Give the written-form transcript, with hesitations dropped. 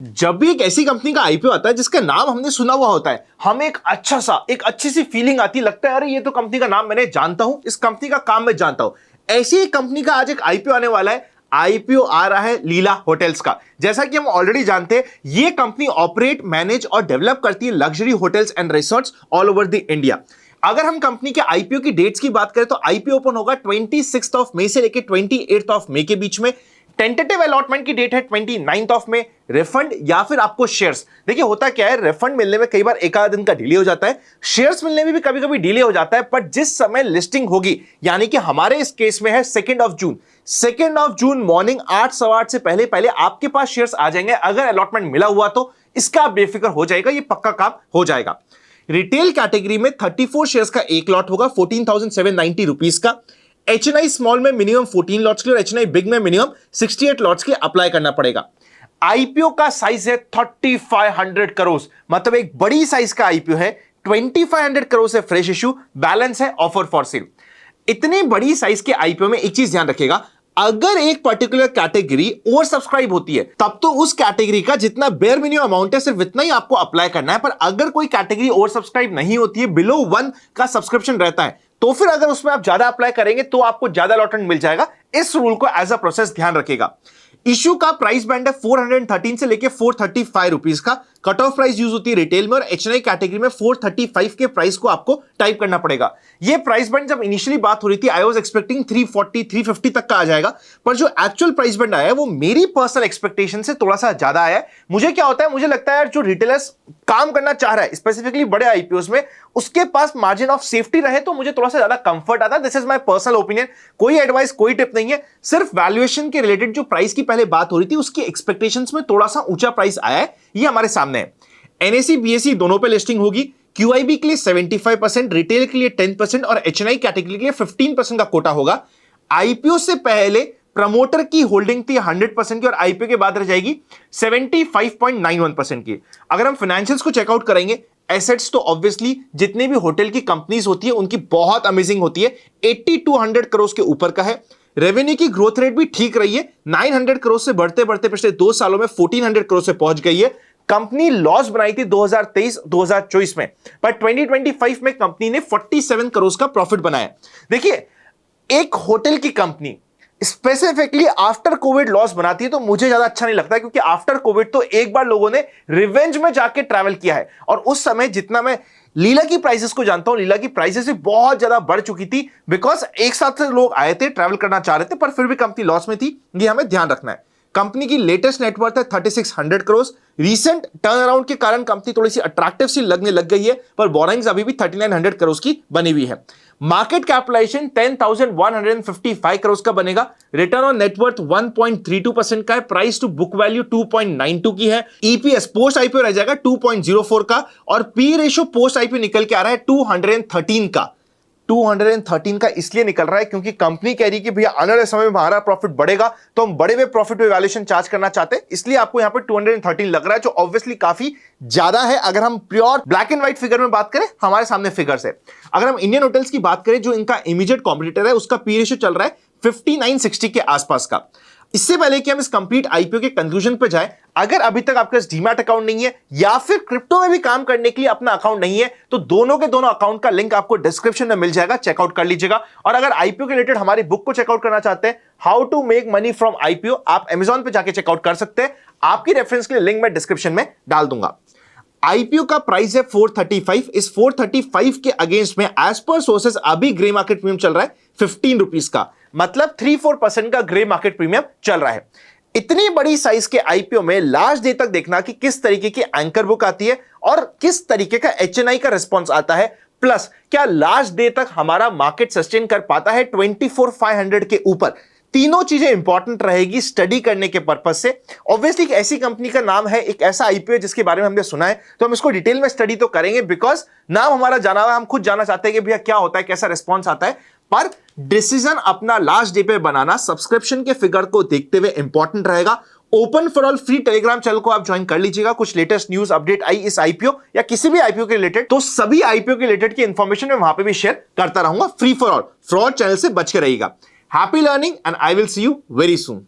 जब भी एक ऐसी कंपनी का आईपीओ आता है जिसका नाम हमने सुना हुआ होता है, हमें एक अच्छी सी फीलिंग आती है, लगता है अरे ये तो कंपनी का नाम मैंने जानता हूं, इस कंपनी का काम मैं जानता हूं। ऐसी एक कंपनी का आज एक आईपीओ आने वाला है। आईपीओ आ रहा है लीला होटल्स का। जैसा कि हम ऑलरेडी जानते हैं, ये कंपनी ऑपरेट, मैनेज और डेवलप करती है luxury hotels and resorts all over the India. अगर हम कंपनी के आईपीओ की डेट्स की बात करें तो आईपीओ ओपन होगा 26 ऑफ मई से लेकर 28 ऑफ मई के बीच में। टेंटेटिव अलॉटमेंट की डेट है 29 ऑफ मई। रिफंड या फिर आपको शेयर्स, देखिए होता क्या है, रिफंड मिलने में कई बार एक आधा दिन का डिले हो जाता है, शेयर्स मिलने में भी कभी कभी डिले हो जाता है, पर जिस समय लिस्टिंग होगी, यानी कि हमारे इस केस में है 2 ऑफ जून मॉर्निंग 8 सवा 8 से पहले पहले आपके पास शेयर्स आ जाएंगे। अगर अलॉटमेंट मिला हुआ तो इसका आप बेफिक्र हो जाएगा, ये पक्का काम हो जाएगा। रिटेल कैटेगरी में 34 शेयर्स का एक लॉट होगा 14,790 रुपीज का। एचएनआई स्मॉल में मिनिमम 14 लॉट्स के और एचएनआई बिग में मिनिमम 68 लॉट्स के अप्लाई करना पड़ेगा। आईपीओ का साइज है 3500 करोड़, मतलब एक बड़ी साइज का आईपीओ है। 2500 करोड़ से फ्रेश इश्यू, बैलेंस है ऑफर फॉर सेल। इतनी बड़ी साइज के आईपीओ में एक चीज ध्यान रखिएगा, अगर एक पर्टिकुलर कैटेगरी ओवर सब्सक्राइब होती है तब तो उस कैटेगरी का जितना बेयर मिनिमम अमाउंट है सिर्फ इतना ही आपको अप्लाई करना है। पर अगर कोई कैटेगरी ओवर सब्सक्राइब नहीं होती है, बिलो 1 का सब्सक्रिप्शन रहता है, तो फिर अगर उसमें आप ज्यादा अप्लाई करेंगे तो आपको ज्यादा अलॉटमेंट मिल जाएगा। इस रूल को एज अ प्रोसेस ध्यान रखिएगा। इश्यू का प्राइस बैंड है 413 से लेके 435 रुपीज का। कट ऑफ प्राइस यूज होती है रिटेल में और एचएनआई कैटेगरी में 435 के प्राइस को आपको टाइप करना पड़ेगा। ये प्राइस बैंड जब इनिशियली बात हो रही थी, आई वाज एक्सपेक्टिंग 340 350 तक का आ जाएगा, पर जो एक्चुअल प्राइस बैंड आया है वो मेरी पर्सनल एक्सपेक्टेशन से थोड़ा सा ज्यादा आया है। मुझे क्या होता है, मुझे लगता है यार जो रिटेलर्स काम करना चाह रहा है स्पेसिफिकली बड़े आईपीओस में, उसके पास मार्जिन ऑफ सेफ्टी रहे तो मुझे थोड़ा सा ज्यादा कंफर्ट आता है। This is my personal opinion, कोई एडवाइस कोई टिप नहीं है, सिर्फ वैल्यूएशन के रिलेटेड जो प्राइस की पहले बात हो रही थी उसकी एक्सपेक्टेशंस में थोड़ा सा ऊंचा प्राइस आया है, ये हमारे सामने है। एनएसई बीएसई दोनों पे लिस्टिंग होगी। क्यूआईबी के लिए 75%, रिटेल के लिए 10% और एचएनआई कैटेगरी के लिए 15% का कोटा होगा। आईपीओ से पहले प्रमोटर की होल्डिंग थी 100% की और आईपीओ के बाद रह जाएगी 75.91% की। अगर हम फाइनेंशियल्स को चेकआउट करेंगे, एसेट्स तो ऑब्वियसली जितने भी होटल की कंपनीज होती है उनकी बहुत अमेजिंग होती है, 8200 करोड़ के ऊपर का है। रेवेन्यू की ग्रोथ रेट भी ठीक रही है, 900 करोड़ से बढ़ते बढ़ते पिछले 2 सालों में 1400 करोड़ से पहुंच गई है। कंपनी लॉस बनाई थी 2023-2024 में, पर 2025 में कंपनी ने 47 करोड़ का प्रॉफिट बनाया। देखिए, एक होटल की company specifically after Covid loss बनाती है तो मुझे ज्यादा अच्छा नहीं लगता, क्योंकि आफ्टर कोविड तो एक बार लोगों ने रिवेंज में जाके ट्रैवल किया है, और उस समय जितना मैं लीला की प्राइसेस को जानता हूं, लीला की प्राइसेस भी बहुत ज्यादा बढ़ चुकी थी, बिकॉज एक साथ से लोग आए थे, ट्रैवल करना चाह रहे थे, पर फिर भी कंपनी लॉस में थी। ये हमें ध्यान रखना है। कंपनी की लेटेस्ट नेटवर्थ है 3600 करोड़। रीसेंट टर्न अराउंड के कारण कंपनी थोड़ी सी अट्रैक्टिव सी लगने लग गई है, पर बोरिंग्स अभी भी 3900 करोड़ की बनी हुई है। मार्केट कैपिटलाइजेशन 10,155 करोड़ का बनेगा। रिटर्न ऑन नेटवर्थ 1.32% का है। प्राइस टू बुक वैल्यू 2.92 की है। ईपीएस पोस्ट आईपीओ रह जाएगा 2.04 का, और पी रेशियो पोस्ट आईपीओ निकल के आ रहा है 213 का। 213 का इसलिए निकल रहा है क्योंकि कंपनी कह रही है कि भैया आने वाले समय में हमारा प्रॉफिट बढ़ेगा, तो हम बड़े हुए प्रॉफिट पे वैल्यूएशन चार्ज करना चाहते हैं, इसलिए आपको यहां पे 213 लग रहा है, जो ऑब्वियसली काफी ज्यादा है। अगर हम pure black and white figure में बात करें, हमारे सामने फिगर्स है। अगर हम इंडियन होटल्स की बात करें, जो इनका इमीडिएट कॉम्पिटिटर है, उसका पी रेशियो चल रहा है 59-60 के आसपास का। इससे पहले कि हम इस कंप्लीट आईपीओ के कंक्लूजन पे जाएं, अगर अभी तक आपके पास डीमैट अकाउंट नहीं है या फिर क्रिप्टो में भी काम करने के लिए अपना अकाउंट नहीं है, तो दोनों के दोनों अकाउंट का लिंक आपको डिस्क्रिप्शन में मिल जाएगा, चेकआउट कर लीजिएगा। और अगर आईपीओ के रिलेटेड हमारी बुक को चेकआउट करना चाहते हैं, how to make money from IPO, आप अमेजॉन पे जाके चेकआउट कर सकते हैं। आपकी रेफरेंस के लिए लिंक मैं डिस्क्रिप्शन में डाल दूंगा। आईपीओ का प्राइस है 435। इस 435 के अगेंस्ट में एज पर सोर्सेस अभी ग्रे मार्केट प्रीमियम चल रहा है 15 रुपीज का, मतलब 3-4% का ग्रे मार्केट प्रीमियम चल रहा है। इतनी बड़ी साइज के आईपीओ में लास्ट डे तक देखना कि किस तरीके की एंकर बुक आती है और किस तरीके का एचएनआई का रिस्पॉन्स आता है, प्लस क्या लास्ट डे तक हमारा मार्केट सस्टेन कर पाता है 24,500 के ऊपर। तीनों चीजें इंपॉर्टेंट रहेगी स्टडी करने के पर्पज से। ऑब्वियसली एक ऐसी कंपनी का नाम है, एक ऐसा आईपीओ जिसके बारे में हमने सुना है, तो हम इसको डिटेल में स्टडी तो करेंगे, बिकॉज नाम हमारा जाना हुआ है, हम खुद जाना चाहते हैं कि भैया क्या होता है, कैसा रिस्पॉन्स आता है। पर डिसीजन अपना लास्ट डे पे बनाना सब्सक्रिप्शन के फिगर को देखते हुए इंपॉर्टेंट रहेगा। Open for all free Telegram channel को आप ज्वाइन कर लीजिएगा। कुछ लेटेस्ट न्यूज अपडेट आई इस आईपीओ या किसी भी आईपीओ के रिलेटेड, तो सभी आईपीओ के रिलेटेड की इंफॉर्मेशन मैं वहां पे भी शेयर करता रहूंगा। Free for all fraud channel से बच के रहिएगा। Happy learning and I will see you very soon.